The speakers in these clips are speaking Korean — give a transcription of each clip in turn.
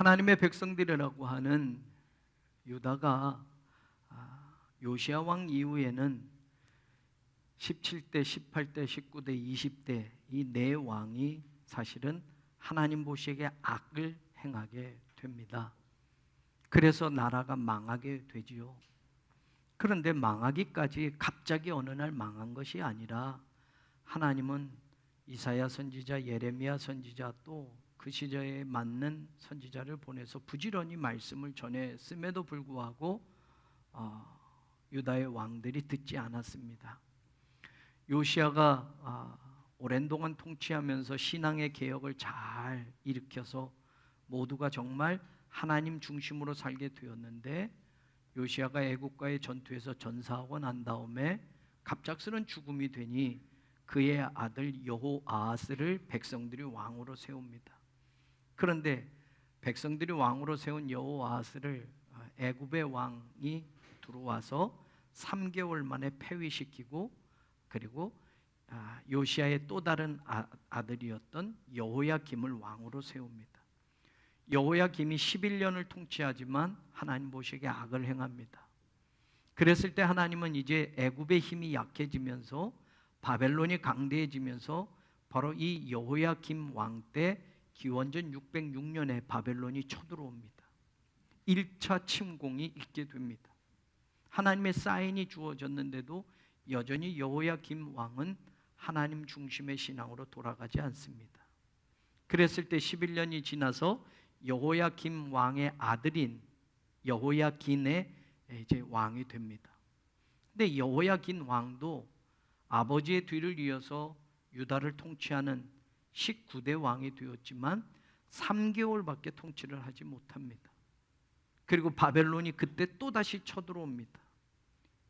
하나님의 백성들이라고 하는 유다가 요시야 왕 이후에는 17대, 18대, 19대, 20대 이 네 왕이 사실은 하나님 보시기에 악을 행하게 됩니다. 그래서 나라가 망하게 되지요. 그런데 망하기까지 갑자기 어느 날 망한 것이 아니라 하나님은 이사야 선지자, 예레미야 선지자 또 그 시절에 맞는 선지자를 보내서 부지런히 말씀을 전했음에도 불구하고 유다의 왕들이 듣지 않았습니다. 요시야가 오랜 동안 통치하면서 신앙의 개혁을 잘 일으켜서 모두가 정말 하나님 중심으로 살게 되었는데, 요시야가 애국과의 전투에서 전사하고 난 다음에 갑작스런 죽음이 되니 그의 아들 여호아하스를 백성들이 왕으로 세웁니다. 그런데 백성들이 왕으로 세운 여호아하스를 애굽의 왕이 들어와서 3개월 만에 폐위시키고, 그리고 요시야의 또 다른 아들이었던 여호야김을 왕으로 세웁니다. 여호야김이 11년을 통치하지만 하나님 보시기에 악을 행합니다. 그랬을 때 하나님은 이제 애굽의 힘이 약해지면서 바벨론이 강대해지면서 바로 이 여호야김 왕 때 기원전 606년에 바벨론이 쳐들어옵니다. 1차 침공이 있게 됩니다. 하나님의 사인이 주어졌는데도 여전히 여호야김 왕은 하나님 중심의 신앙으로 돌아가지 않습니다. 그랬을 때 11년이 지나서 여호야김 왕의 아들인 여호야긴의 이제 왕이 됩니다. 근데 여호야긴 왕도 아버지의 뒤를 이어서 유다를 통치하는 19대 왕이 되었지만 3개월밖에 통치를 하지 못합니다. 그리고 바벨론이 그때 또다시 쳐들어옵니다.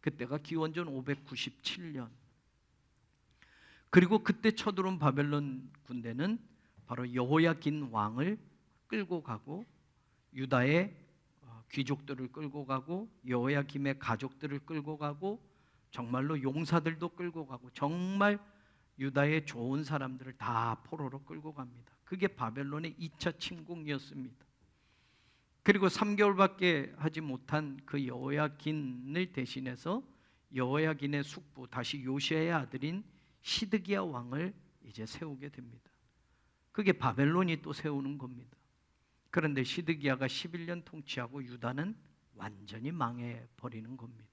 그때가 기원전 597년. 그리고 그때 쳐들어온 바벨론 군대는 바로 여호야긴 왕을 끌고 가고 유다의 귀족들을 끌고 가고 여호야김의 가족들을 끌고 가고 정말로 용사들도 끌고 가고 정말 유다의 좋은 사람들을 다 포로로 끌고 갑니다. 그게 바벨론의 2차 침공이었습니다. 그리고 3개월밖에 하지 못한 그 여호야긴을 대신해서 여호야긴의 숙부 다시 요시야의 아들인 시드기야 왕을 이제 세우게 됩니다. 그게 바벨론이 또 세우는 겁니다. 그런데 시드기야가 11년 통치하고 유다는 완전히 망해버리는 겁니다.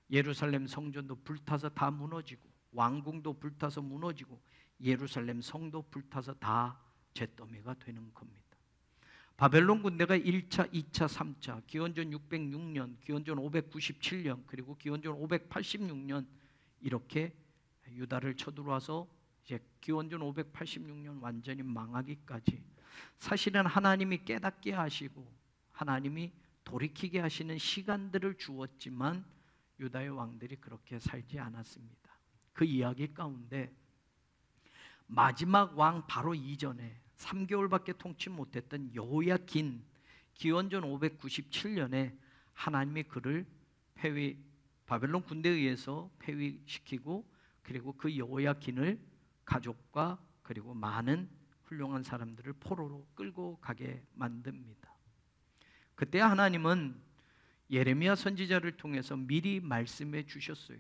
예루살렘 성전도 불타서 다 무너지고 왕궁도 불타서 무너지고 예루살렘 성도 불타서 다 잿더미가 되는 겁니다. 바벨론 군대가 1차, 2차, 3차, 기원전 606년, 기원전 597년, 그리고 기원전 586년 이렇게 유다를 쳐들어와서 이제 기원전 586년 완전히 망하기까지 사실은 하나님이 깨닫게 하시고 하나님이 돌이키게 하시는 시간들을 주었지만 유다의 왕들이 그렇게 살지 않았습니다. 그 이야기 가운데 마지막 왕 바로 이전에 3개월밖에 통치 못했던 여호야긴 기원전 597년에 하나님이 그를 바벨론 군대에 의해서 폐위시키고 그리고 그 여호야긴을 가족과 그리고 많은 훌륭한 사람들을 포로로 끌고 가게 만듭니다. 그때 하나님은 예레미야 선지자를 통해서 미리 말씀해 주셨어요.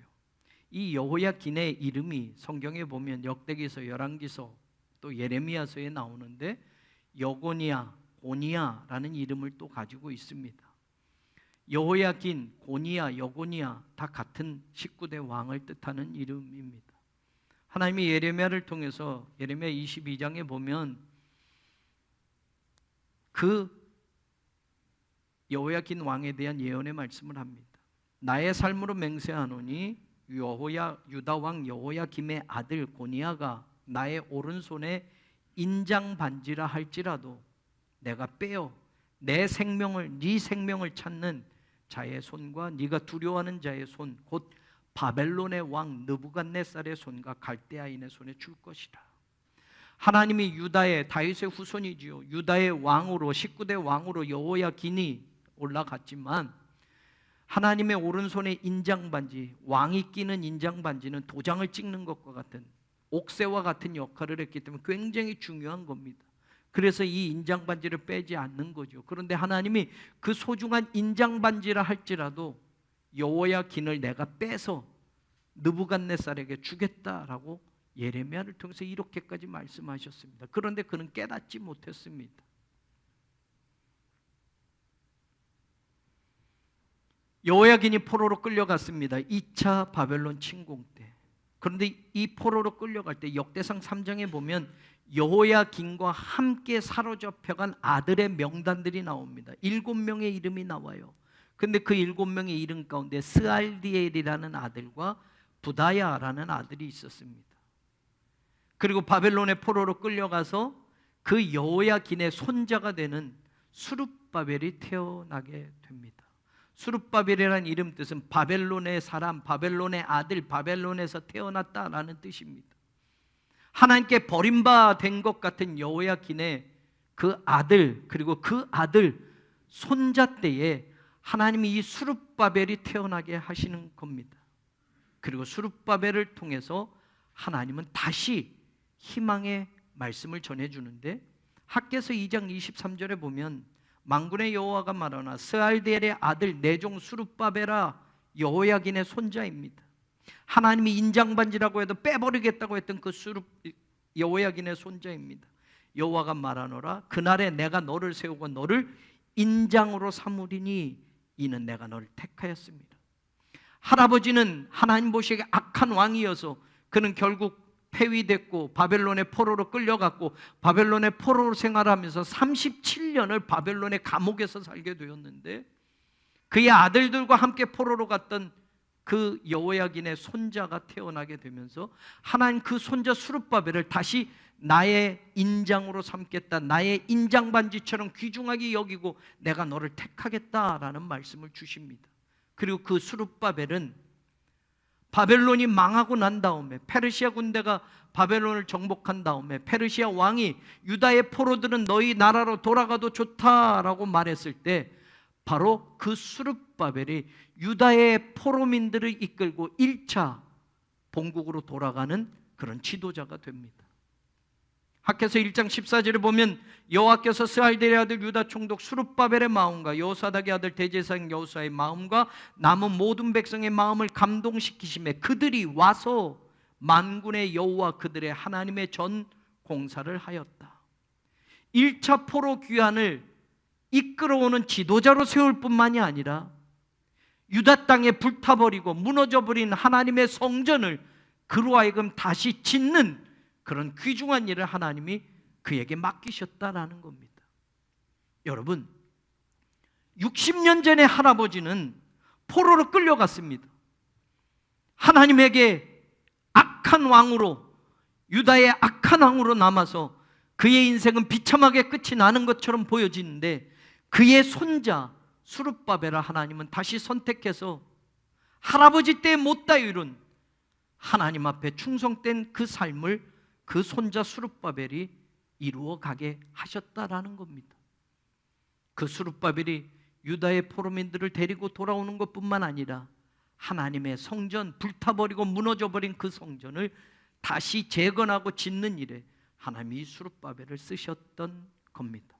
이 여호야긴의 이름이 성경에 보면 역대기서, 열왕기서 또 예레미야서에 나오는데 여고니야, 고니야라는 이름을 또 가지고 있습니다. 여호야긴, 고니야, 여고니야 다 같은 19대 왕을 뜻하는 이름입니다. 하나님이 예레미야를 통해서 예레미야 22장에 보면 그 여호야긴 왕에 대한 예언의 말씀을 합니다. 나의 삶으로 맹세하노니 유다 왕 여호야김의 아들 고니야가 나의 오른손에 인장 반지라 할지라도 내가 빼어 내 생명을 네 생명을 찾는 자의 손과 네가 두려워하는 자의 손 곧 바벨론의 왕 느부갓네살의 손과 갈대아인의 손에 줄 것이라. 하나님이 유다의 다윗의 후손이지요. 유다의 왕으로 19대 왕으로 여호야긴이 올라갔지만 하나님의 오른손에 인장반지, 왕이 끼는 인장반지는 도장을 찍는 것과 같은 옥새와 같은 역할을 했기 때문에 굉장히 중요한 겁니다. 그래서 이 인장 반지를 빼지 않는 거죠. 그런데 하나님이 그 소중한 인장 반지라 할지라도 여호야긴을 내가 빼서 느부갓네살에게 주겠다라고 예레미야를 통해서 이렇게까지 말씀하셨습니다. 그런데 그는 깨닫지 못했습니다. 여호야긴이 포로로 끌려갔습니다. 2차 바벨론 침공 때. 그런데 이 포로로 끌려갈 때 역대상 3장에 보면 여호야긴과 함께 사로잡혀간 아들의 명단들이 나옵니다. 7명의 이름이 나와요. 근데 그 7명의 이름 가운데 스알디엘이라는 아들과 부다야라는 아들이 있었습니다. 그리고 바벨론의 포로로 끌려가서 그 여호야긴의 손자가 되는 수룹바벨이 태어나게 됩니다. 수룹바벨이라는 이름 뜻은 바벨론의 사람, 바벨론의 아들, 바벨론에서 태어났다라는 뜻입니다. 하나님께 버림받은 것 같은 여호야긴의 그 아들, 그리고 그 아들 손자 때에 하나님이 이 수룹바벨이 태어나게 하시는 겁니다. 그리고 수룹바벨을 통해서 하나님은 다시 희망의 말씀을 전해주는데, 학개서 2장 23절에 보면 만군의 여호와가 말하나 스알디엘의 아들 내종 수룹바벨아 여호야긴의 손자입니다. 하나님이 인장반지라고 해도 빼버리겠다고 했던 그 여호야긴의 손자입니다. 여호와가 말하노라 그날에 내가 너를 세우고 너를 인장으로 삼으리니 이는 내가 너를 택하였습니다. 할아버지는 하나님 보시기에 악한 왕이어서 그는 결국 폐위됐고 바벨론의 포로로 끌려갔고 바벨론의 포로로 생활하면서 37년을 바벨론의 감옥에서 살게 되었는데, 그의 아들들과 함께 포로로 갔던 그 여호야긴의 손자가 태어나게 되면서 하나님 그 손자 수룹바벨을 다시 나의 인장으로 삼겠다, 나의 인장반지처럼 귀중하게 여기고 내가 너를 택하겠다라는 말씀을 주십니다. 그리고 그 수룹바벨은 바벨론이 망하고 난 다음에, 페르시아 군대가 바벨론을 정복한 다음에 페르시아 왕이 유다의 포로들은 너희 나라로 돌아가도 좋다라고 말했을 때 바로 그 수룹바벨이 유다의 포로민들을 이끌고 1차 본국으로 돌아가는 그런 지도자가 됩니다. 학개서 1장 14절에 보면 여호와께서 스알디엘의 아들 유다 총독 수룹바벨의 마음과 여호사닥의 아들 대제사장 여호수아의 마음과 남은 모든 백성의 마음을 감동시키시매 그들이 와서 만군의 여호와 그들의 하나님의 전 공사를 하였다. 1차 포로 귀환을 이끌어오는 지도자로 세울 뿐만이 아니라 유다 땅에 불타버리고 무너져버린 하나님의 성전을 그로 하여금 다시 짓는 그런 귀중한 일을 하나님이 그에게 맡기셨다라는 겁니다. 여러분, 60년 전에 할아버지는 포로로 끌려갔습니다. 하나님에게 악한 왕으로, 유다의 악한 왕으로 남아서 그의 인생은 비참하게 끝이 나는 것처럼 보여지는데, 그의 손자 수룹바벨을 하나님은 다시 선택해서 할아버지 때 못다 이룬 하나님 앞에 충성된 그 삶을 그 손자 수룹바벨이 이루어가게 하셨다라는 겁니다. 그 수룹바벨이 유다의 포로민들을 데리고 돌아오는 것뿐만 아니라 하나님의 성전, 불타버리고 무너져버린 그 성전을 다시 재건하고 짓는 일에 하나님이 수룹바벨을 쓰셨던 겁니다.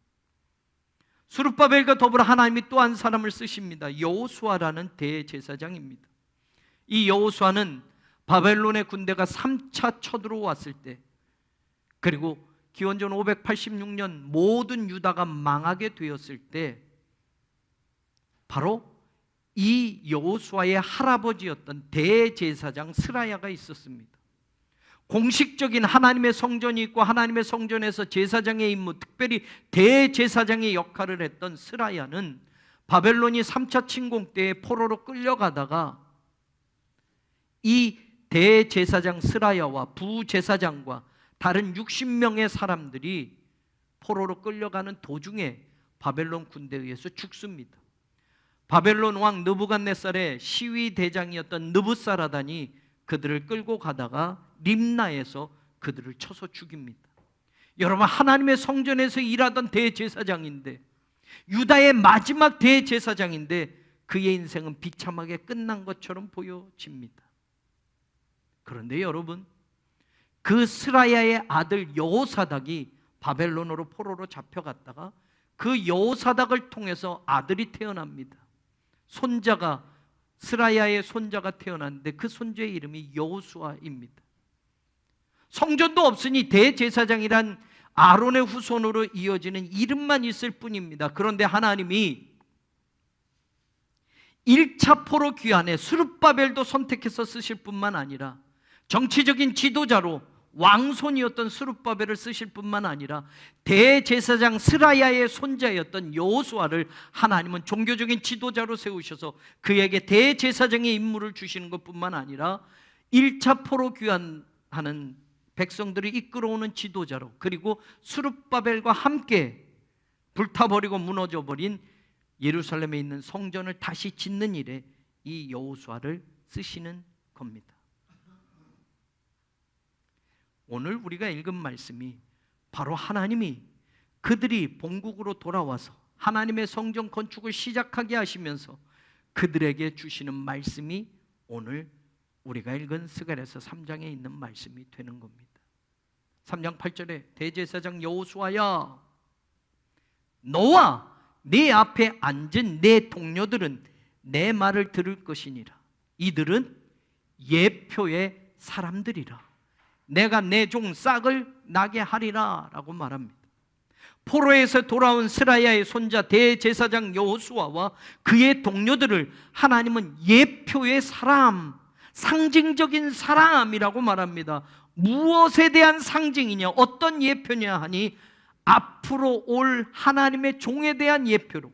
수룹바벨과 더불어 하나님이 또 한 사람을 쓰십니다. 여호수아라는 대제사장입니다. 이 여호수아는 바벨론의 군대가 3차 쳐들어왔을 때, 그리고 기원전 586년 모든 유다가 망하게 되었을 때 바로 이 여호수아의 할아버지였던 대제사장 스라야가 있었습니다. 공식적인 하나님의 성전이 있고 하나님의 성전에서 제사장의 임무, 특별히 대제사장의 역할을 했던 스라야는 바벨론이 3차 침공 때에 포로로 끌려가다가 이 대제사장 스라야와 부제사장과 다른 60명의 사람들이 포로로 끌려가는 도중에 바벨론 군대에 의해서 죽습니다. 바벨론 왕 느부갓네살의 시위 대장이었던 느부사라단이 그들을 끌고 가다가 림나에서 그들을 쳐서 죽입니다. 여러분, 하나님의 성전에서 일하던 대제사장인데, 유다의 마지막 대제사장인데 그의 인생은 비참하게 끝난 것처럼 보여집니다. 그런데 여러분, 그 스라야의 아들 여호사닥이 바벨론으로 포로로 잡혀갔다가 그 여호사닥을 통해서 아들이 태어납니다. 손자가, 스라야의 손자가 태어났는데 그 손자의 이름이 여호수아입니다. 성전도 없으니 대제사장이란 아론의 후손으로 이어지는 이름만 있을 뿐입니다. 그런데 하나님이 1차 포로 귀환에 스룹바벨도 선택해서 쓰실 뿐만 아니라 정치적인 지도자로 왕손이었던 스룹바벨을 쓰실 뿐만 아니라 대제사장 스라야의 손자였던 여호수아를 하나님은 종교적인 지도자로 세우셔서 그에게 대제사장의 임무를 주시는 것뿐만 아니라 1차 포로 귀환하는 백성들을 이끌어오는 지도자로, 그리고 스룹바벨과 함께 불타버리고 무너져버린 예루살렘에 있는 성전을 다시 짓는 일에 이 여호수아를 쓰시는 겁니다. 오늘 우리가 읽은 말씀이 바로 하나님이 그들이 본국으로 돌아와서 하나님의 성전 건축을 시작하게 하시면서 그들에게 주시는 말씀이 오늘 우리가 읽은 스가랴서 3장에 있는 말씀이 되는 겁니다. 3장 8절에 대제사장 여호수아야, 너와 네 앞에 앉은 내 동료들은 내 말을 들을 것이니라. 이들은 예표의 사람들이라. 내가 내 종 싹을 나게 하리라 라고 말합니다. 포로에서 돌아온 스라야의 손자 대제사장 여호수아와 그의 동료들을 하나님은 예표의 사람, 상징적인 사람이라고 말합니다. 무엇에 대한 상징이냐, 어떤 예표냐 하니 앞으로 올 하나님의 종에 대한 예표로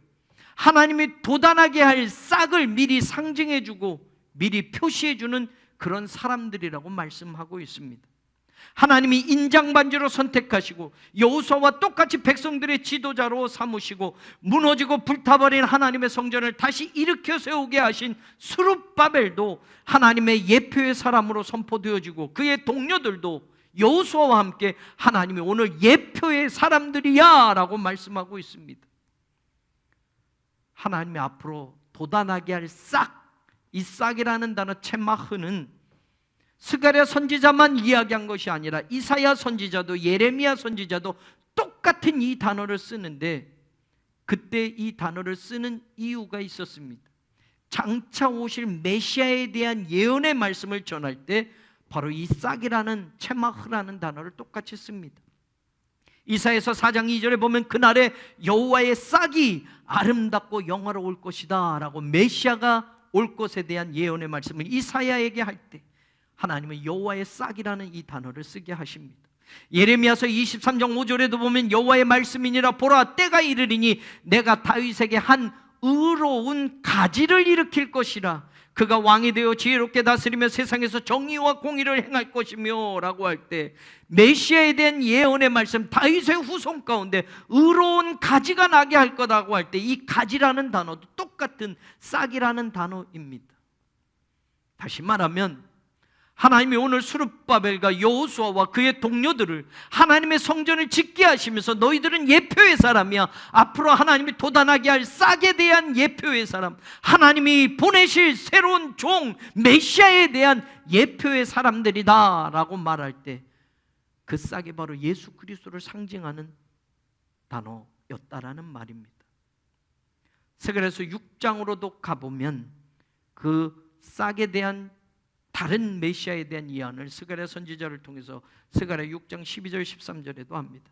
하나님이 도단하게 할 싹을 미리 상징해주고 미리 표시해주는 그런 사람들이라고 말씀하고 있습니다. 하나님이 인장반지로 선택하시고 여호수아와 똑같이 백성들의 지도자로 삼으시고 무너지고 불타버린 하나님의 성전을 다시 일으켜 세우게 하신 스룹바벨도 하나님의 예표의 사람으로 선포되어지고 그의 동료들도 여호수아와 함께 하나님이 오늘 예표의 사람들이야 라고 말씀하고 있습니다. 하나님이 앞으로 도단하게 할 싹, 이 싹이라는 단어 쳔마흐는 스가랴 선지자만 이야기한 것이 아니라 이사야 선지자도 예레미야 선지자도 똑같은 이 단어를 쓰는데, 그때 이 단어를 쓰는 이유가 있었습니다. 장차 오실 메시아에 대한 예언의 말씀을 전할 때 바로 이 싹이라는 쳔마흐라는 단어를 똑같이 씁니다. 이사야서 4장 2절에 보면 그날에 여호와의 싹이 아름답고 영화로울 것이다 라고 메시아가 올 것에 대한 예언의 말씀을 이사야에게 할 때 하나님은 여호와의 싹이라는 이 단어를 쓰게 하십니다. 예레미야서 23장 5절에도 보면 여호와의 말씀이니라, 보라 때가 이르리니 내가 다윗에게 한 의로운 가지를 일으킬 것이라. 그가 왕이 되어 지혜롭게 다스리며 세상에서 정의와 공의를 행할 것이며 라고 할 때 메시아에 대한 예언의 말씀, 다윗의 후손 가운데 의로운 가지가 나게 할 거라고 할 때 이 가지라는 단어도 똑같은 싹이라는 단어입니다. 다시 말하면 하나님이 오늘 스룹바벨과 여호수아와 그의 동료들을 하나님의 성전을 짓게 하시면서 너희들은 예표의 사람이야, 앞으로 하나님이 도단하게 할 싹에 대한 예표의 사람, 하나님이 보내실 새로운 종 메시아에 대한 예표의 사람들이다 라고 말할 때 그 싹이 바로 예수 그리스도를 상징하는 단어였다라는 말입니다. 그래서 6장으로도 가보면 그 싹에 대한 다른 메시아에 대한 예언을 스가랴 선지자를 통해서 스가랴 6장 12절 13절에도 합니다.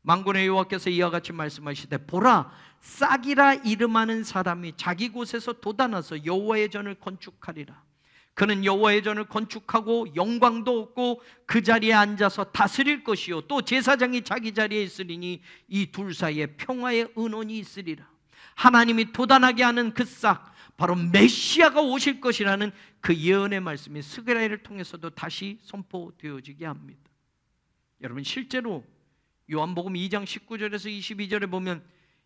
만군의 여호와께서 이와 같이 말씀하시되 보라 싹이라 이름하는 사람이 자기 곳에서 돋아나서 여호와의 전을 건축하리라. 그는 여호와의 전을 건축하고 영광도 얻고 그 자리에 앉아서 다스릴 것이요 또 제사장이 자기 자리에 있으리니 이 둘 사이에 평화의 은원이 있으리라. 하나님이 돋아나게 하는 그 싹, 바로 메시아가 오실 것이라는 그 예언의 말씀이 스가랴를 통해서도 다시 선포되어지게 합니다. 여러분 실제로 요한복음 2장 19절에서 22절에 보면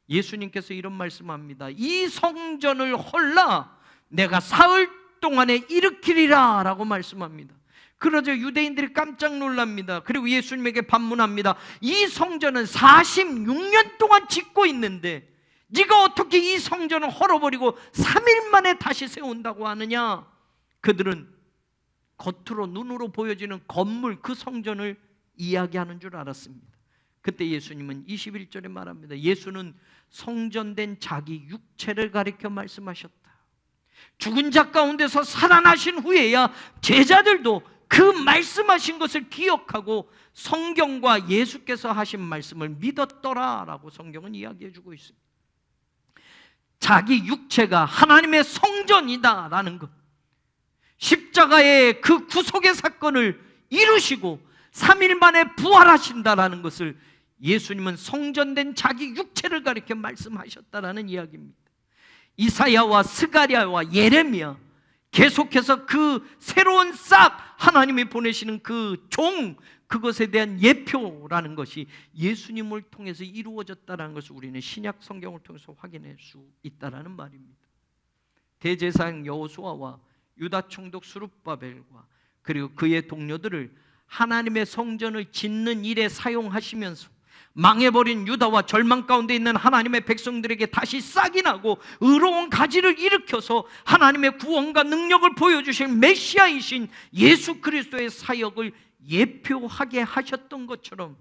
예수님께서 이런 말씀합니다. 이 성전을 헐라 내가 사흘 동안에 일으키리라 라고 말씀합니다. 그러자 유대인들이 깜짝 놀랍니다. 그리고 예수님에게 반문합니다. 이 성전은 46년 동안 짓고 있는데 네가 어떻게 이 성전을 헐어버리고 3일 만에 다시 세운다고 하느냐. 그들은 겉으로 눈으로 보여지는 건물 그 성전을 이야기하는 줄 알았습니다. 그때 예수님은 21절에 말합니다. 예수는 성전된 자기 육체를 가리켜 말씀하셨다. 죽은 자 가운데서 살아나신 후에야 제자들도 그 말씀하신 것을 기억하고 성경과 예수께서 하신 말씀을 믿었더라라고 성경은 이야기해 주고 있습니다. 자기 육체가 하나님의 성전이다라는 것, 십자가의 그 구속의 사건을 이루시고 3일 만에 부활하신다라는 것을 예수님은 성전된 자기 육체를 가리켜 말씀하셨다라는 이야기입니다. 이사야와 스가랴와 예레미야, 계속해서 그 새로운 싹 하나님이 보내시는 그 종, 그것에 대한 예표라는 것이 예수님을 통해서 이루어졌다는 것을 우리는 신약 성경을 통해서 확인할 수 있다는 말입니다. 대제사장 여호수아와 유다 총독 스룹바벨과 그리고 그의 동료들을 하나님의 성전을 짓는 일에 사용하시면서 망해버린 유다와 절망 가운데 있는 하나님의 백성들에게 다시 싹이 나고 의로운 가지를 일으켜서 하나님의 구원과 능력을 보여주실 메시아이신 예수 그리스도의 사역을 예표하게 하셨던 것처럼,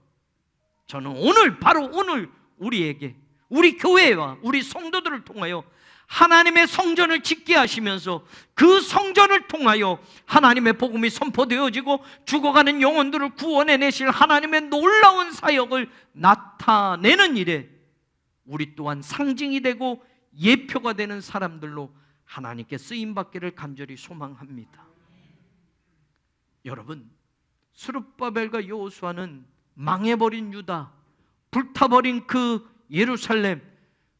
저는 오늘, 바로 오늘 우리에게, 우리 교회와 우리 성도들을 통하여 하나님의 성전을 짓게 하시면서 그 성전을 통하여 하나님의 복음이 선포되어지고 죽어가는 영혼들을 구원해내실 하나님의 놀라운 사역을 나타내는 일에 우리 또한 상징이 되고 예표가 되는 사람들로 하나님께 쓰임받기를 간절히 소망합니다. 여러분, 스룹바벨과 여호수아는 망해버린 유다, 불타버린 그 예루살렘,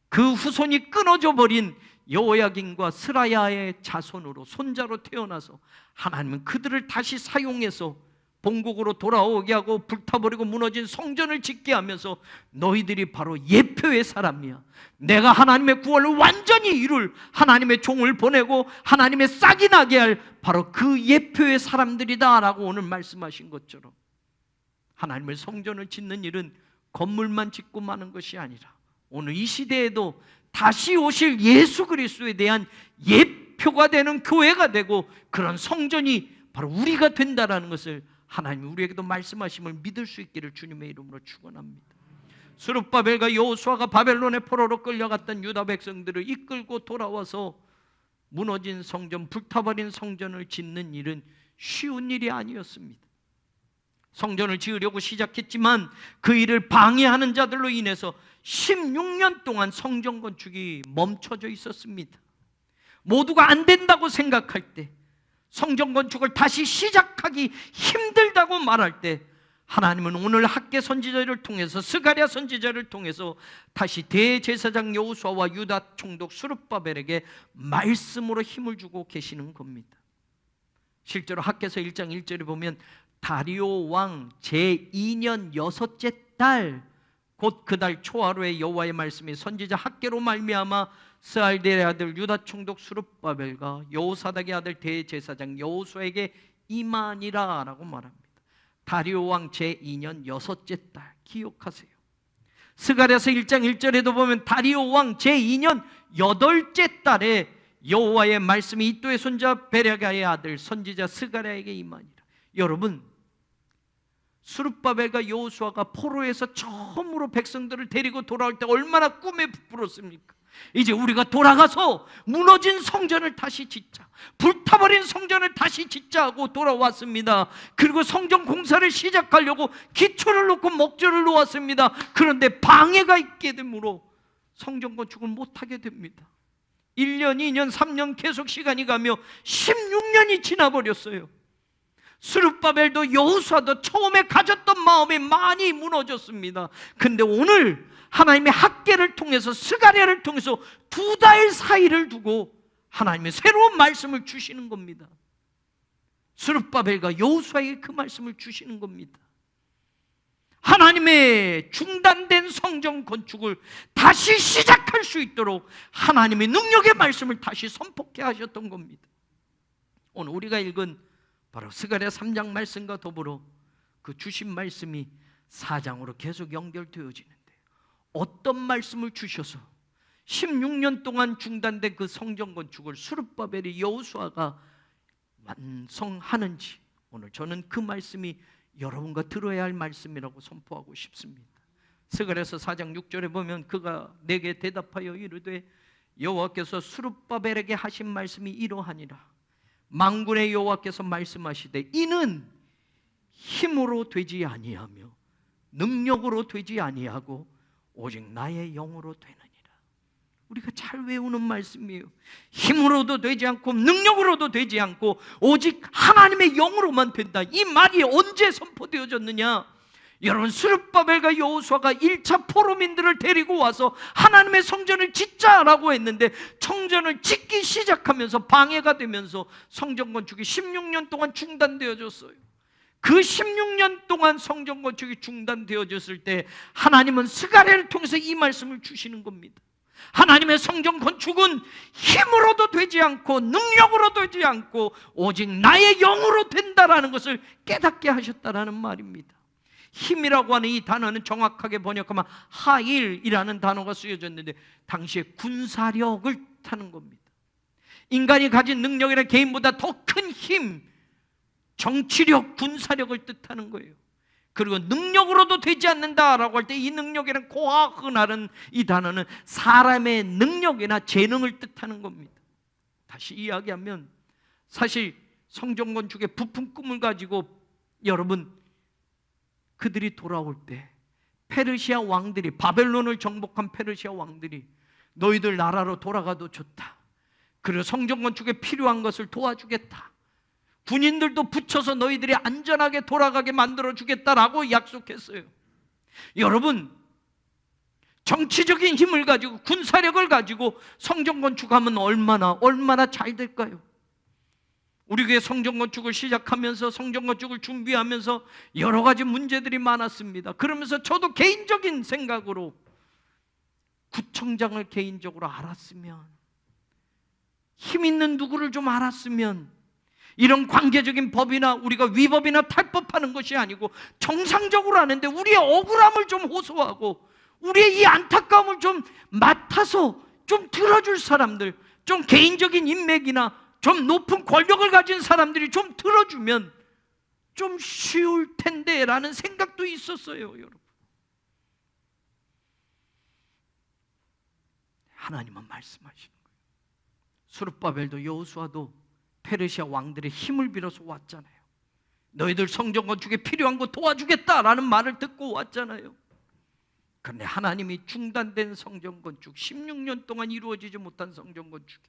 그 후손이 끊어져 버린 여호야긴과 스라야의 자손으로, 손자로 태어나서 하나님은 그들을 다시 사용해서 본국으로 돌아오게 하고 불타버리고 무너진 성전을 짓게 하면서 너희들이 바로 예표의 사람이야, 내가 하나님의 구원을 완전히 이룰 하나님의 종을 보내고 하나님의 싹이 나게 할 바로 그 예표의 사람들이다 라고 오늘 말씀하신 것처럼, 하나님의 성전을 짓는 일은 건물만 짓고 마는 것이 아니라 오늘 이 시대에도 다시 오실 예수 그리스도에 대한 예표가 되는 교회가 되고 그런 성전이 바로 우리가 된다라는 것을 하나님이 우리에게도 말씀하심을 믿을 수 있기를 주님의 이름으로 축원합니다. 스룹바벨과 여호수아가 바벨론의 포로로 끌려갔던 유다 백성들을 이끌고 돌아와서 무너진 성전, 불타버린 성전을 짓는 일은 쉬운 일이 아니었습니다. 성전을 지으려고 시작했지만 그 일을 방해하는 자들로 인해서 16년 동안 성전 건축이 멈춰져 있었습니다. 모두가 안 된다고 생각할 때, 성전 건축을 다시 시작하기 힘들다고 말할 때, 하나님은 오늘 학개 선지자를 통해서, 스가랴 선지자를 통해서 다시 대제사장 여호수아와 유다 총독 스룹바벨에게 말씀으로 힘을 주고 계시는 겁니다. 실제로 학개서 1장 1절에 보면 다리오 왕 제2년 6째 달, 곧 그 달 초하루에 여호와의 말씀이 선지자 학개로 말미암아 스알델의 아들 유다 총독 스룹바벨과 여호사닥의 아들 대제사장 여호수아에게 임하니라 라고 말합니다. 다리오 왕 제2년 6째 달, 기억하세요. 스가랴서 1장 1절에도 보면 다리오 왕 제2년 8째 달에 여호와의 말씀이 이도의 손자 베랴가의 아들 선지자 스가랴에게 임하니라. 여러분, 스룹바벨과 여호수아가 포로에서 처음으로 백성들을 데리고 돌아올 때 얼마나 꿈에 부풀었습니까? 이제 우리가 돌아가서 무너진 성전을 다시 짓자, 불타버린 성전을 다시 짓자 하고 돌아왔습니다. 그리고 성전 공사를 시작하려고 기초를 놓고 목조를 놓았습니다. 그런데 방해가 있게 되므로 성전 건축을 못하게 됩니다. 1년, 2년, 3년 계속 시간이 가며 16년이 지나버렸어요. 스룹바벨도 여호수아도 처음에 가졌던 마음이 많이 무너졌습니다. 근데 오늘 하나님의 학개를 통해서, 스가랴를 통해서 2달 사이를 두고 하나님의 새로운 말씀을 주시는 겁니다. 스룹바벨과 여호수아에게 그 말씀을 주시는 겁니다. 하나님의 중단된 성전 건축을 다시 시작할 수 있도록 하나님의 능력의 말씀을 다시 선포케 하셨던 겁니다. 오늘 우리가 읽은 바로 스가랴 3장 말씀과 더불어 그 주신 말씀이 4장으로 계속 연결되어지는데, 어떤 말씀을 주셔서 16년 동안 중단된 그 성전 건축을 스룹바벨이, 여호수아가 완성하는지, 오늘 저는 그 말씀이 여러분과 들어야 할 말씀이라고 선포하고 싶습니다. 스가랴서 4장 6절에 보면 그가 내게 대답하여 이르되 여호와께서 스룹바벨에게 하신 말씀이 이러하니라. 만군의 여호와께서 말씀하시되 이는 힘으로 되지 아니하며 능력으로 되지 아니하고 오직 나의 영으로 되느니라. 우리가 잘 외우는 말씀이에요. 힘으로도 되지 않고 능력으로도 되지 않고 오직 하나님의 영으로만 된다. 이 말이 언제 선포되어졌느냐? 여러분, 스룹바벨과 여호수아가 1차 포로민들을 데리고 와서 하나님의 성전을 짓자라고 했는데 성전을 짓기 시작하면서 방해가 되면서 성전 건축이 16년 동안 중단되어졌어요. 그 16년 동안 성전 건축이 중단되어졌을 때 하나님은 스가랴를 통해서 이 말씀을 주시는 겁니다. 하나님의 성전 건축은 힘으로도 되지 않고 능력으로도 되지 않고 오직 나의 영으로 된다라는 것을 깨닫게 하셨다라는 말입니다. 힘이라고 하는 이 단어는 정확하게 번역하면 하일이라는 단어가 쓰여졌는데 당시에 군사력을 뜻하는 겁니다. 인간이 가진 능력이나 개인보다 더 큰 힘, 정치력, 군사력을 뜻하는 거예요. 그리고 능력으로도 되지 않는다라고 할 때 이 능력이란 고아흐나는 이 단어는 사람의 능력이나 재능을 뜻하는 겁니다. 다시 이야기하면 사실 성전 건축의 부푼 꿈을 가지고 여러분 그들이 돌아올 때 페르시아 왕들이 바벨론을 정복한 페르시아 왕들이 너희들 나라로 돌아가도 좋다. 그리고 성전 건축에 필요한 것을 도와주겠다. 군인들도 붙여서 너희들이 안전하게 돌아가게 만들어주겠다라고 약속했어요. 여러분, 정치적인 힘을 가지고 군사력을 가지고 성전 건축하면 얼마나 잘 될까요? 우리 교회 성전 건축을 시작하면서 성전 건축을 준비하면서 여러 가지 문제들이 많았습니다. 그러면서 저도 개인적인 생각으로 구청장을 개인적으로 알았으면, 힘 있는 누구를 좀 알았으면, 이런 관계적인 법이나 우리가 위법이나 탈법하는 것이 아니고 정상적으로 하는데 우리의 억울함을 좀 호소하고 우리의 이 안타까움을 좀 맡아서 좀 들어줄 사람들, 좀 개인적인 인맥이나 좀 높은 권력을 가진 사람들이 좀 들어주면 좀 쉬울 텐데 라는 생각도 있었어요. 여러분, 하나님은 말씀하시는 거예요. 스룹바벨도 여호수아도 페르시아 왕들의 힘을 빌어서 왔잖아요. 너희들 성전 건축에 필요한 거 도와주겠다라는 말을 듣고 왔잖아요. 그런데 하나님이 중단된 성전 건축, 16년 동안 이루어지지 못한 성전 건축,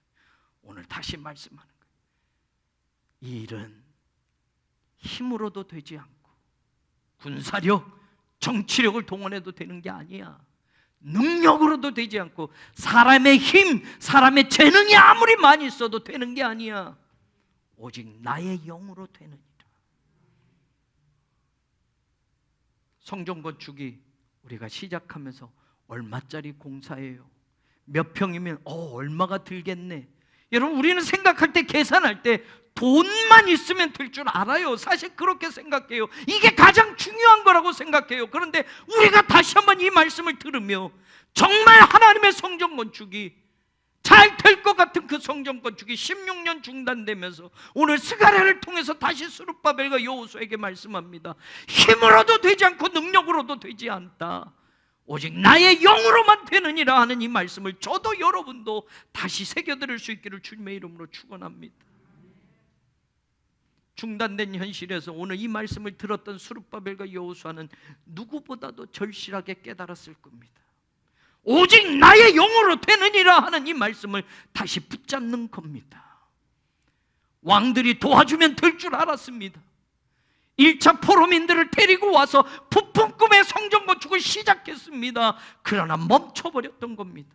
오늘 다시 말씀하는 거예요. 이 일은 힘으로도 되지 않고 군사력, 정치력을 동원해도 되는 게 아니야. 능력으로도 되지 않고 사람의 힘, 사람의 재능이 아무리 많이 있어도 되는 게 아니야. 오직 나의 영으로 되느니라. 성전 건축이 우리가 시작하면서 얼마짜리 공사예요? 몇 평이면 얼마가 들겠네. 여러분, 우리는 생각할 때, 계산할 때 돈만 있으면 될 줄 알아요. 사실 그렇게 생각해요. 이게 가장 중요한 거라고 생각해요. 그런데 우리가 다시 한번 이 말씀을 들으며 정말 하나님의 성전 건축이 잘 될 것 같은 그 성전 건축이 16년 중단되면서 오늘 스가랴를 통해서 다시 스룹바벨과 여호수아에게 말씀합니다. 힘으로도 되지 않고 능력으로도 되지 않다. 오직 나의 영으로만 되느니라 하는 이 말씀을 저도 여러분도 다시 새겨들을 수 있기를 주님의 이름으로 축원합니다. 중단된 현실에서 오늘 이 말씀을 들었던 스룹바벨과 여호수아는 누구보다도 절실하게 깨달았을 겁니다. 오직 나의 영으로 되느니라 하는 이 말씀을 다시 붙잡는 겁니다. 왕들이 도와주면 될 줄 알았습니다. 1차 포로민들을 데리고 와서 부푼 꿈의 성전 건축을 시작했습니다. 그러나 멈춰버렸던 겁니다.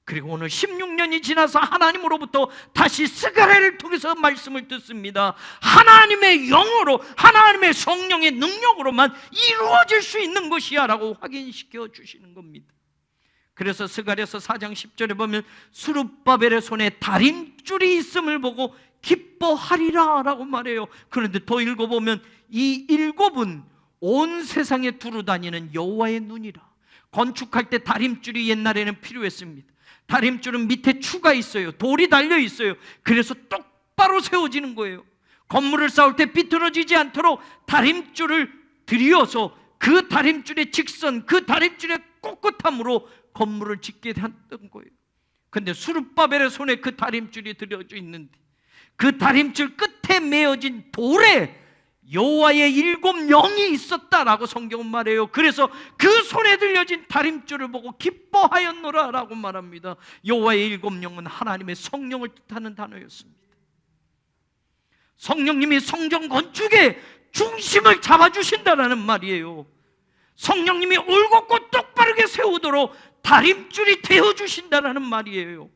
그리고 오늘 16년이 지나서 하나님으로부터 다시 스가랴를 통해서 말씀을 듣습니다. 하나님의 영으로, 하나님의 성령의 능력으로만 이루어질 수 있는 것이야 라고 확인시켜 주시는 겁니다. 그래서 스가랴서 4장 10절에 보면 스룹바벨의 손에 다림줄이 있음을 보고 기뻐하리라 라고 말해요. 그런데 더 읽어보면 이 일곱은 온 세상에 두루 다니는 여호와의 눈이라. 건축할 때 다림줄이 옛날에는 필요했습니다. 다림줄은 밑에 추가 있어요. 돌이 달려 있어요. 그래서 똑바로 세워지는 거예요. 건물을 쌓을 때 삐뚤어지지 않도록 다림줄을 들여서 그 다림줄의 직선, 그 다림줄의 꼿꼿함으로 건물을 짓게 했던 거예요. 근데 수룹바벨의 손에 그 다림줄이 들여져 있는데 그 다림줄 끝에 메어진 돌에 여호와의 7 영이 있었다라고 성경은 말해요. 그래서 그 손에 들려진 다림줄을 보고 기뻐하였노라 라고 말합니다. 여호와의 7 영은 하나님의 성령을 뜻하는 단어였습니다. 성령님이 성전 건축의 중심을 잡아주신다라는 말이에요. 성령님이 올곧고 똑바르게 세우도록 다림줄이 되어주신다라는 말이에요.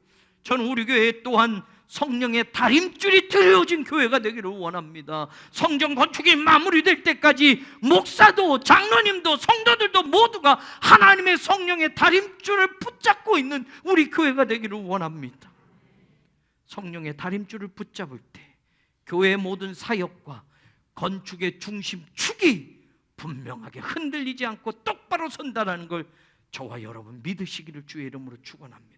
저는 우리 교회 또한 성령의 다림줄이 들여진 교회가 되기를 원합니다. 성전 건축이 마무리될 때까지 목사도 장로님도 성도들도 모두가 하나님의 성령의 다림줄을 붙잡고 있는 우리 교회가 되기를 원합니다. 성령의 다림줄을 붙잡을 때 교회의 모든 사역과 건축의 중심축이 분명하게 흔들리지 않고 똑바로 선다라는 걸 저와 여러분 믿으시기를 주의 이름으로 축원합니다.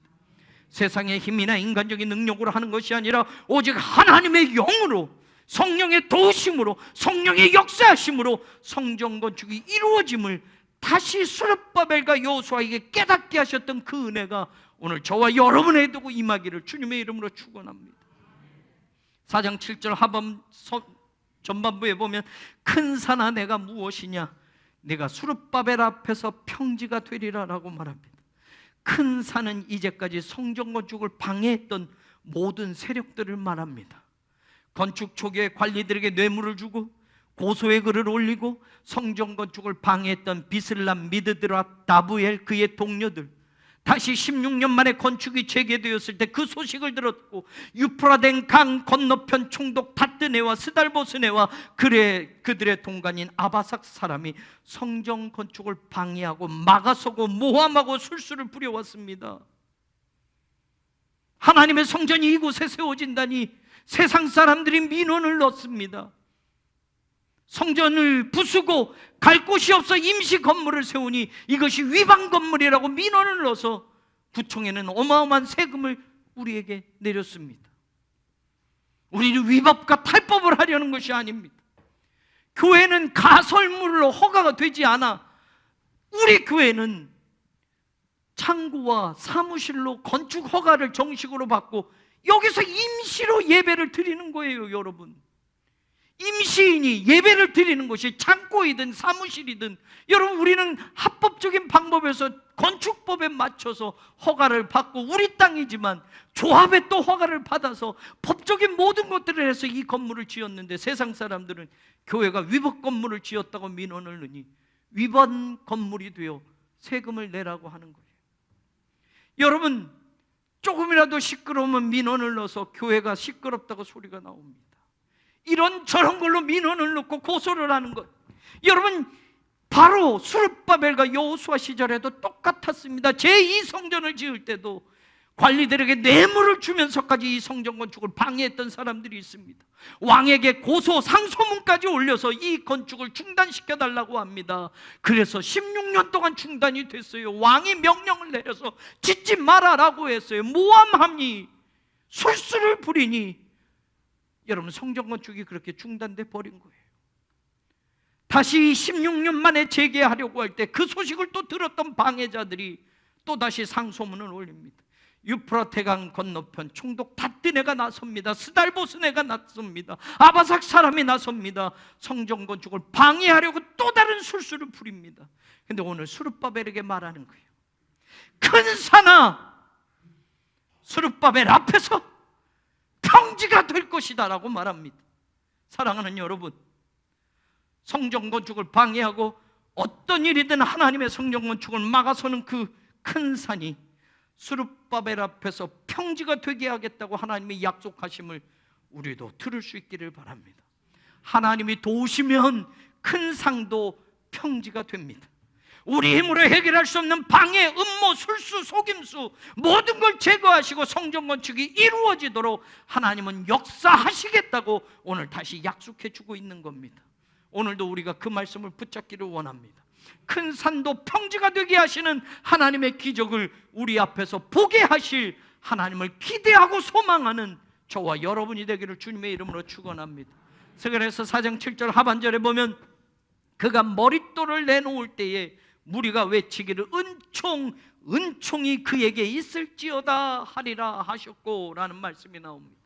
세상의 힘이나 인간적인 능력으로 하는 것이 아니라 오직 하나님의 영으로, 성령의 도우심으로, 성령의 역사하심으로 성전 건축이 이루어짐을 다시 수룹바벨과 여호수아에게 깨닫게 하셨던 그 은혜가 오늘 저와 여러분에게도 임하기를 주님의 이름으로 축원합니다. 4장 7절 하반 전반부에 보면 큰 산아 내가 무엇이냐, 내가 수룹바벨 앞에서 평지가 되리라 라고 말합니다. 큰 산은 이제까지 성전 건축을 방해했던 모든 세력들을 말합니다. 건축 초기에 관리들에게 뇌물을 주고 고소의 글을 올리고 성전 건축을 방해했던 비슬람, 미드드라, 다부엘 그의 동료들, 다시 16년 만에 건축이 재개되었을 때 그 소식을 들었고 유프라덴 강 건너편 총독 다뜨네와 스달보스네와 그들의 동간인 아바삭 사람이 성전 건축을 방해하고 막아서고 모함하고 술수를 부려왔습니다. 하나님의 성전이 이곳에 세워진다니 세상 사람들이 민원을 넣습니다. 성전을 부수고 갈 곳이 없어 임시 건물을 세우니 이것이 위반 건물이라고 민원을 넣어서 구청에는 어마어마한 세금을 우리에게 내렸습니다. 우리는 위법과 탈법을 하려는 것이 아닙니다. 교회는 가설물로 허가가 되지 않아 우리 교회는 창고와 사무실로 건축 허가를 정식으로 받고 여기서 임시로 예배를 드리는 거예요. 여러분, 임시인이 예배를 드리는 것이 창고이든 사무실이든, 여러분 우리는 합법적인 방법에서 건축법에 맞춰서 허가를 받고 우리 땅이지만 조합에 또 허가를 받아서 법적인 모든 것들을 해서 이 건물을 지었는데 세상 사람들은 교회가 위법 건물을 지었다고 민원을 넣으니 위반 건물이 되어 세금을 내라고 하는 거예요. 여러분, 조금이라도 시끄러우면 민원을 넣어서 교회가 시끄럽다고 소리가 나옵니다. 이런 저런 걸로 민원을 넣고 고소를 하는 것, 여러분 바로 수룹바벨과 여호수아 시절에도 똑같았습니다. 제2성전을 지을 때도 관리들에게 뇌물을 주면서까지 이 성전 건축을 방해했던 사람들이 있습니다. 왕에게 고소 상소문까지 올려서 이 건축을 중단시켜달라고 합니다. 그래서 16년 동안 중단이 됐어요. 왕이 명령을 내려서 짓지 말아라고 했어요. 모함하니 술수를 부리니 여러분 성전 건축이 그렇게 중단돼 버린 거예요. 다시 16년 만에 재개하려고 할 때 그 소식을 또 들었던 방해자들이 또 다시 상소문을 올립니다. 유프라테강 건너편 총독 다뜨네가 나섭니다. 스달보스네가 나섭니다. 아바삭 사람이 나섭니다. 성전 건축을 방해하려고 또 다른 술수를 부립니다. 근데 오늘 수룹바벨에게 말하는 거예요. 큰 산아, 수룹바벨 앞에서 평지가 될 것이다 라고 말합니다. 사랑하는 여러분, 성전 건축을 방해하고 어떤 일이든 하나님의 성전 건축을 막아서는 그 큰 산이 수룹바벨 앞에서 평지가 되게 하겠다고 하나님이 약속하심을 우리도 들을 수 있기를 바랍니다. 하나님이 도우시면 큰 산도 평지가 됩니다. 우리 힘으로 해결할 수 없는 방해, 음모, 술수, 속임수 모든 걸 제거하시고 성전 건축이 이루어지도록 하나님은 역사하시겠다고 오늘 다시 약속해 주고 있는 겁니다. 오늘도 우리가 그 말씀을 붙잡기를 원합니다. 큰 산도 평지가 되게 하시는 하나님의 기적을 우리 앞에서 보게 하실 하나님을 기대하고 소망하는 저와 여러분이 되기를 주님의 이름으로 축원합니다. 그래서 4장 7절 하반절에 보면 그가 머릿돌을 내놓을 때에 무리가 외치기를 은총이 그에게 있을지어다 하리라 하셨고 라는 말씀이 나옵니다.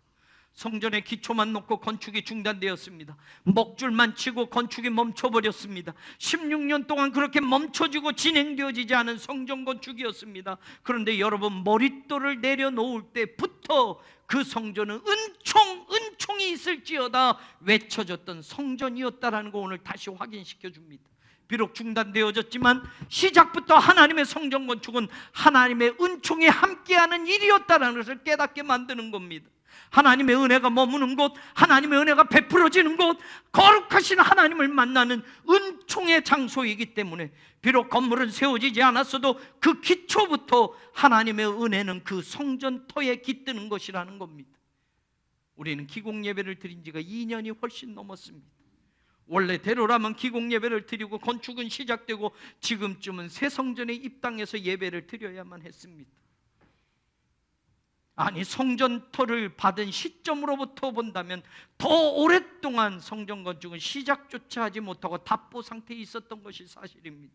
성전의 기초만 놓고 건축이 중단되었습니다. 먹줄만 치고 건축이 멈춰버렸습니다. 16년 동안 그렇게 멈춰지고 진행되어지지 않은 성전 건축이었습니다. 그런데 여러분, 머릿돌을 내려놓을 때부터 그 성전은 은총이 있을지어다 외쳐졌던 성전이었다라는 거 오늘 다시 확인시켜 줍니다. 비록 중단되어졌지만 시작부터 하나님의 성전 건축은 하나님의 은총이 함께하는 일이었다는 것을 깨닫게 만드는 겁니다. 하나님의 은혜가 머무는 곳, 하나님의 은혜가 베풀어지는 곳, 거룩하신 하나님을 만나는 은총의 장소이기 때문에 비록 건물은 세워지지 않았어도 그 기초부터 하나님의 은혜는 그 성전터에 깃드는 것이라는 겁니다. 우리는 기공 예배를 드린 지가 2년이 훨씬 넘었습니다. 원래대로라면 기공 예배를 드리고 건축은 시작되고 지금쯤은 새 성전에 입당해서 예배를 드려야만 했습니다. 아니, 성전터를 받은 시점으로부터 본다면 더 오랫동안 성전 건축은 시작조차 하지 못하고 답보 상태에 있었던 것이 사실입니다.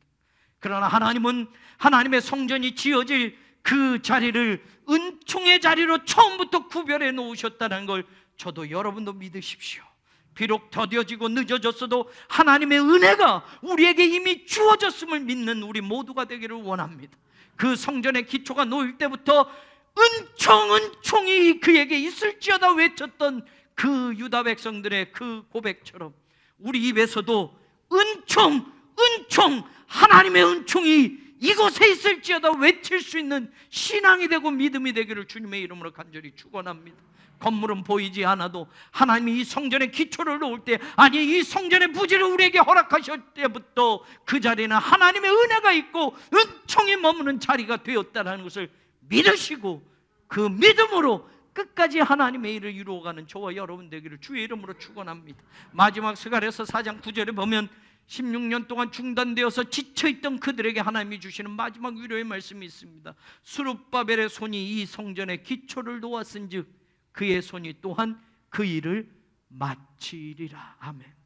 그러나 하나님은 하나님의 성전이 지어질 그 자리를 은총의 자리로 처음부터 구별해 놓으셨다는 걸 저도 여러분도 믿으십시오. 비록 더뎌지고 늦어졌어도 하나님의 은혜가 우리에게 이미 주어졌음을 믿는 우리 모두가 되기를 원합니다. 그 성전의 기초가 놓일 때부터 은총이 그에게 있을지어다 외쳤던 그 유다 백성들의 그 고백처럼 우리 입에서도 은총, 하나님의 은총이 이곳에 있을지어다 외칠 수 있는 신앙이 되고 믿음이 되기를 주님의 이름으로 간절히 축원합니다. 건물은 보이지 않아도 하나님이 이 성전의 기초를 놓을 때, 아니 이 성전의 부지를 우리에게 허락하실 때부터 그 자리는 하나님의 은혜가 있고 은총이 머무는 자리가 되었다는 것을 믿으시고 그 믿음으로 끝까지 하나님의 일을 이루어가는 저와 여러분 되기를 주의 이름으로 축원합니다. 마지막 스가랴서 4장 9절에 보면 16년 동안 중단되어서 지쳐있던 그들에게 하나님이 주시는 마지막 위로의 말씀이 있습니다. 스룹바벨의 손이 이 성전의 기초를 놓았은즉 그의 손이 또한 그 일을 마치리라. 아멘.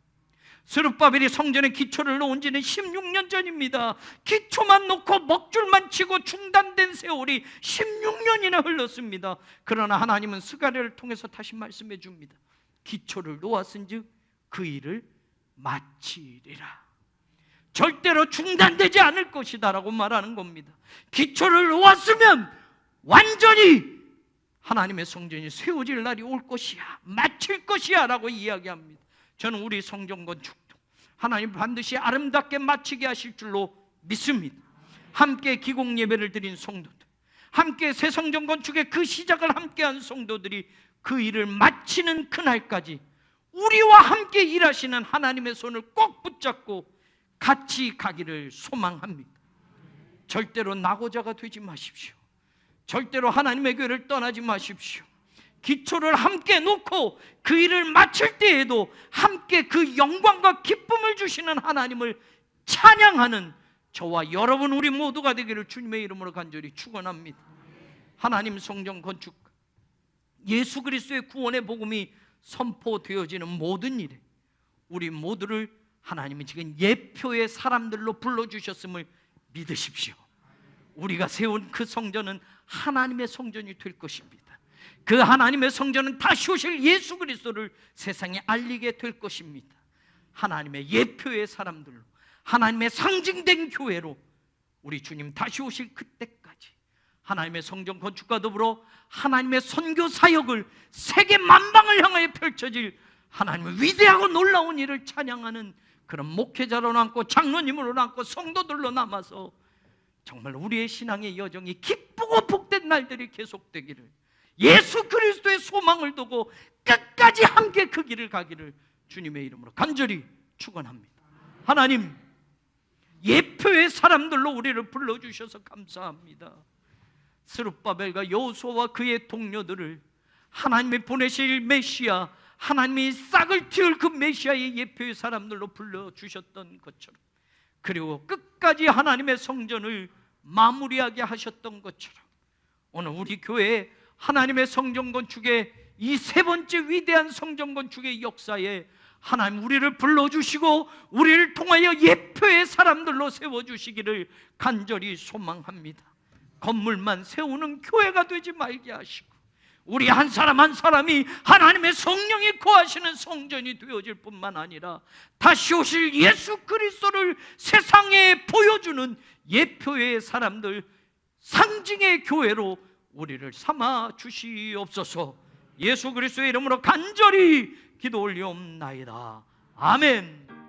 스룹바벨이 성전의 기초를 놓은 지는 16년 전입니다. 기초만 놓고 먹줄만 치고 중단된 세월이 16년이나 흘렀습니다. 그러나 하나님은 스가랴를 통해서 다시 말씀해 줍니다. 기초를 놓았은즉 그 일을 마치리라. 절대로 중단되지 않을 것이다 라고 말하는 겁니다. 기초를 놓았으면 완전히 하나님의 성전이 세워질 날이 올 것이야, 마칠 것이야 라고 이야기합니다. 저는 우리 성전 건축도 하나님 반드시 아름답게 마치게 하실 줄로 믿습니다. 함께 기공 예배를 드린 성도들, 함께 새 성전 건축의 그 시작을 함께한 성도들이 그 일을 마치는 그날까지 우리와 함께 일하시는 하나님의 손을 꼭 붙잡고 같이 가기를 소망합니다. 절대로 낙오자가 되지 마십시오. 절대로 하나님의 교회를 떠나지 마십시오. 기초를 함께 놓고 그 일을 마칠 때에도 함께 그 영광과 기쁨을 주시는 하나님을 찬양하는 저와 여러분 우리 모두가 되기를 주님의 이름으로 간절히 축원합니다. 하나님 성전 건축, 예수 그리스도의 구원의 복음이 선포되어지는 모든 일에 우리 모두를 하나님이 지금 예표의 사람들로 불러주셨음을 믿으십시오. 우리가 세운 그 성전은 하나님의 성전이 될 것입니다. 그 하나님의 성전은 다시 오실 예수 그리스도를 세상에 알리게 될 것입니다. 하나님의 예표의 사람들로, 하나님의 상징된 교회로 우리 주님 다시 오실 그때까지 하나님의 성전 건축과 더불어 하나님의 선교 사역을 세계 만방을 향하여 펼쳐질 하나님의 위대하고 놀라운 일을 찬양하는 그런 목회자로 남고 장로님으로 남고 성도들로 남아서 정말 우리의 신앙의 여정이 기쁘고 복된 날들이 계속되기를, 예수 그리스도의 소망을 두고 끝까지 함께 그 길을 가기를 주님의 이름으로 간절히 축원합니다. 하나님, 예표의 사람들로 우리를 불러주셔서 감사합니다. 스룹바벨과 여호수아와 그의 동료들을 하나님이 보내실 메시아, 하나님이 싹을 틔울 그 메시아의 예표의 사람들로 불러주셨던 것처럼, 그리고 끝까지 하나님의 성전을 마무리하게 하셨던 것처럼 오늘 우리 교회에 하나님의 성전 건축의 이 세 번째 위대한 성전 건축의 역사에 하나님 우리를 불러주시고 우리를 통하여 예표의 사람들로 세워주시기를 간절히 소망합니다. 건물만 세우는 교회가 되지 말게 하시고 우리 한 사람 한 사람이 하나님의 성령이 거하시는 성전이 되어질 뿐만 아니라 다시 오실 예수 그리스도를 세상에 보여주는 예표의 사람들, 상징의 교회로 우리를 삼아 주시옵소서. 예수 그리스도의 이름으로 간절히 기도 올리옵나이다. 아멘.